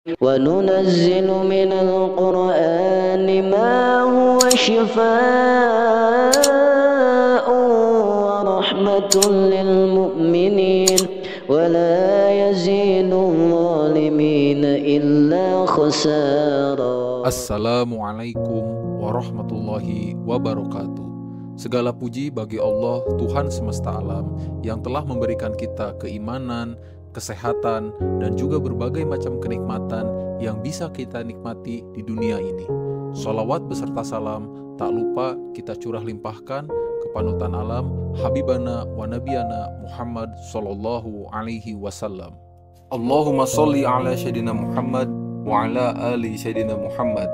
وننزل من القرآن ما هو شفاء ورحمة للمؤمنين ولا يزيد الظالمين إلا خسارا. Assalamualaikum warahmatullahi wabarakatuh. Segala puji bagi Allah, Tuhan semesta alam, yang telah memberikan kita keimanan, kesehatan, dan juga berbagai macam kenikmatan yang bisa kita nikmati di dunia ini. Sholawat beserta salam tak lupa kita curah limpahkan ke panutan alam, Habibana wa Nabiyana Muhammad sallallahu alaihi wasallam. Allahumma sholli ala Sayyidina Muhammad wa ala ali Sayyidina Muhammad.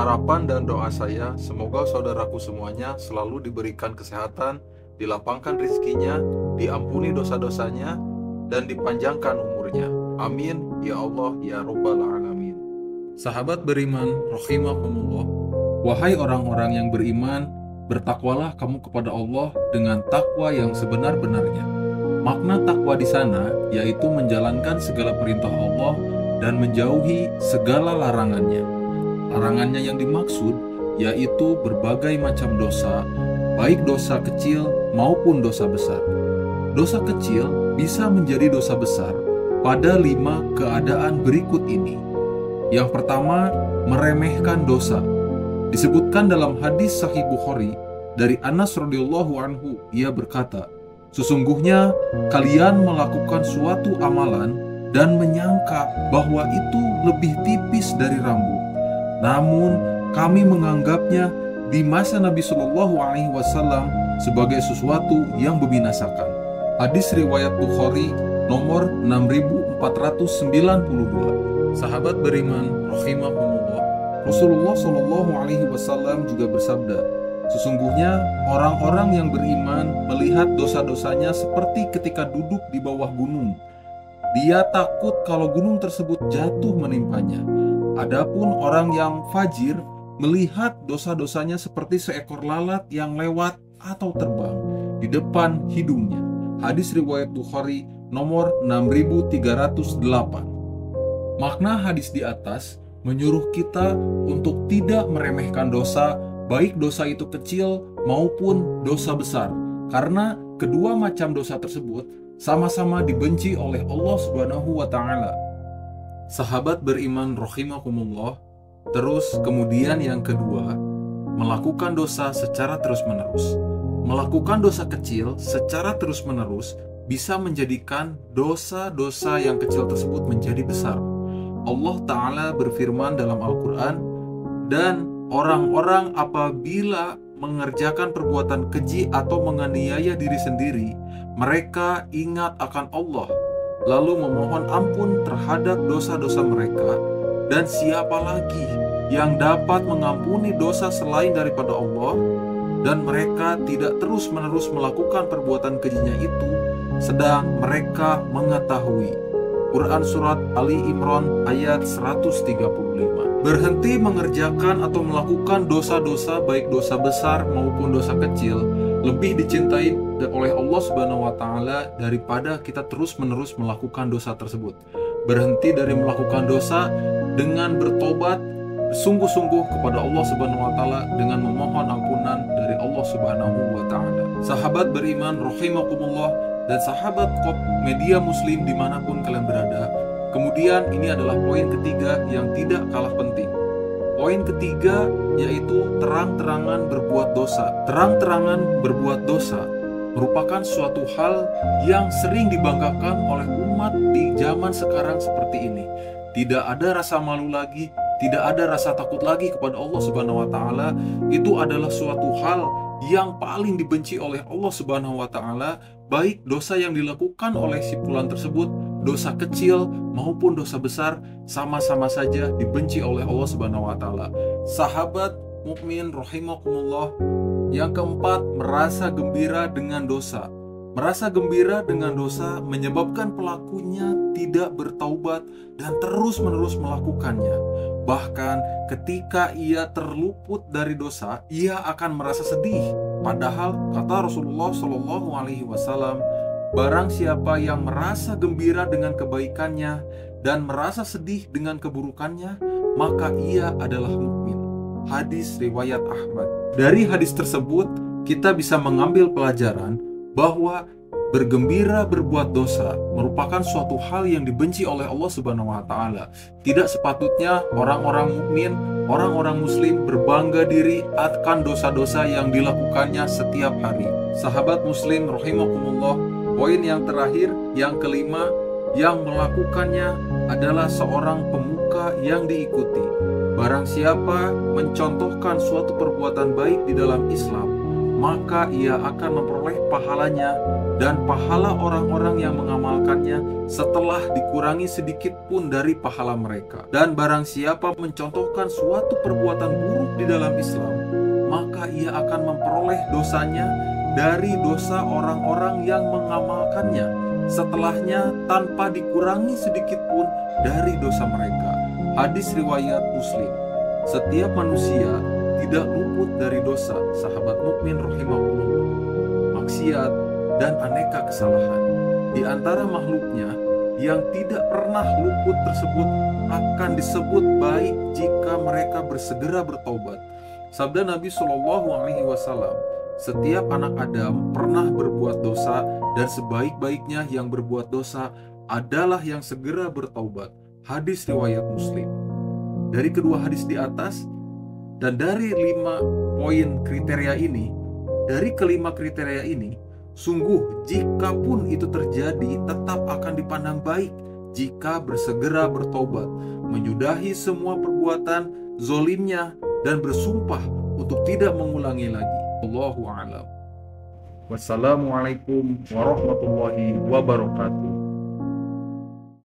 Harapan dan doa saya, semoga saudaraku semuanya selalu diberikan kesehatan, dilapangkan rezekinya, diampuni dosa-dosanya, dan dipanjangkan umurnya. Amin, ya Allah, ya Rabbal Alamin. Sahabat beriman, rahimakumullah. Wahai orang-orang yang beriman, bertakwalah kamu kepada Allah dengan takwa yang sebenar-benarnya. Makna takwa di sana yaitu menjalankan segala perintah Allah dan menjauhi segala larangannya. Larangannya yang dimaksud yaitu berbagai macam dosa, baik dosa kecil maupun dosa besar. Dosa kecil bisa menjadi dosa besar pada 5 keadaan berikut ini. Yang pertama, meremehkan dosa. Disebutkan dalam hadis Sahih Bukhari dari Anas radhiyallahu anhu, ia berkata, "Sesungguhnya kalian melakukan suatu amalan dan menyangka bahwa itu lebih tipis dari rambut. Namun kami menganggapnya di masa Nabi Shallallahu Alaihi Wasallam sebagai sesuatu yang membinasakan." Hadis riwayat Bukhari nomor 6492. Sahabat beriman, rahimakumullah, Rasulullah Shallallahu Alaihi Wasallam juga bersabda, "Sesungguhnya orang-orang yang beriman melihat dosa-dosanya seperti ketika duduk di bawah gunung. Dia takut kalau gunung tersebut jatuh menimpanya. Adapun orang yang fajir melihat dosa-dosanya seperti seekor lalat yang lewat atau terbang di depan hidungnya." Hadis riwayat Bukhari nomor 6308. Makna hadis di atas menyuruh kita untuk tidak meremehkan dosa, baik dosa itu kecil maupun dosa besar, karena kedua macam dosa tersebut sama-sama dibenci oleh Allah Subhanahu wa Ta'ala. Sahabat beriman rahimakumullah. Terus kemudian yang kedua, melakukan dosa secara terus-menerus. Melakukan dosa kecil secara terus-menerus bisa menjadikan dosa-dosa yang kecil tersebut menjadi besar. Allah Ta'ala berfirman dalam Al-Quran, "Dan orang-orang apabila mengerjakan perbuatan keji atau menganiaya diri sendiri, mereka ingat akan Allah, lalu memohon ampun terhadap dosa-dosa mereka, dan siapa lagi yang dapat mengampuni dosa selain daripada Allah, dan mereka tidak terus-menerus melakukan perbuatan kejinya itu, sedang mereka mengetahui." Quran Surat Ali Imran ayat 135. Berhenti mengerjakan atau melakukan dosa-dosa, baik dosa besar maupun dosa kecil, lebih dicintai oleh Allah Subhanahu wa Ta'ala daripada kita terus-menerus melakukan dosa tersebut. Berhenti dari melakukan dosa dengan bertobat sungguh-sungguh kepada Allah Subhanahu wa Ta'ala dengan memohon ampunan dari Allah Subhanahu wa Ta'ala. Sahabat beriman rahimakumullah dan sahabat media muslim dimanapun kalian berada, kemudian ini adalah poin ketiga yang tidak kalah penting. Poin ketiga yaitu terang-terangan berbuat dosa. Terang-terangan berbuat dosa merupakan suatu hal yang sering dibanggakan oleh umat di zaman sekarang seperti ini. Tidak ada rasa malu lagi, tidak ada rasa takut lagi kepada Allah Subhanahu wa Ta'ala. Itu adalah suatu hal yang paling dibenci oleh Allah Subhanahu wa Ta'ala, baik dosa yang dilakukan oleh si fulan tersebut, dosa kecil maupun dosa besar, sama-sama saja dibenci oleh Allah Subhanahu wa Ta'ala. Sahabat mukmin rahimakumullah, yang keempat, merasa gembira dengan dosa. Merasa gembira dengan dosa menyebabkan pelakunya tidak bertaubat dan terus-menerus melakukannya. Bahkan ketika ia terluput dari dosa, ia akan merasa sedih. Padahal kata Rasulullah Shallallahu Alaihi Wasallam, barang siapa yang merasa gembira dengan kebaikannya, dan merasa sedih dengan keburukannya, maka ia adalah mukmin. Hadis riwayat Ahmad. Dari hadis tersebut, kita bisa mengambil pelajaran bahwa bergembira berbuat dosa merupakan suatu hal yang dibenci oleh Allah Subhanahu wa taala. Tidak sepatutnya orang-orang mukmin, orang-orang muslim berbangga diri akan dosa-dosa yang dilakukannya setiap hari. Sahabat muslim rahimakumullah, poin yang terakhir, yang kelima, yang melakukannya adalah seorang pemuka yang diikuti. Barang siapa mencontohkan suatu perbuatan baik di dalam Islam, maka ia akan memperoleh pahalanya dan pahala orang-orang yang mengamalkannya setelah dikurangi sedikit pun dari pahala mereka. Dan barang siapa mencontohkan suatu perbuatan buruk di dalam Islam, maka ia akan memperoleh dosanya dari dosa orang-orang yang mengamalkannya setelahnya tanpa dikurangi sedikit pun dari dosa mereka. Hadis riwayat Muslim. Setiap manusia tidak luput dari dosa, sahabat mukmin rahimakumullah, maksiat dan aneka kesalahan. Di antara makhluknya yang tidak pernah luput tersebut akan disebut baik jika mereka bersegera bertobat. Sabda Nabi SAW, setiap anak Adam pernah berbuat dosa dan sebaik-baiknya yang berbuat dosa adalah yang segera bertaubat. Hadis riwayat Muslim. Dari kedua hadis di atas dan dari 5 poin kriteria ini, dari kelima kriteria ini, sungguh jikapun itu terjadi tetap akan dipandang baik jika bersegera bertobat, menyudahi semua perbuatan zolimnya dan bersumpah untuk tidak mengulangi lagi. Allahu a'lam. Wassalamualaikum warahmatullahi wabarakatuh.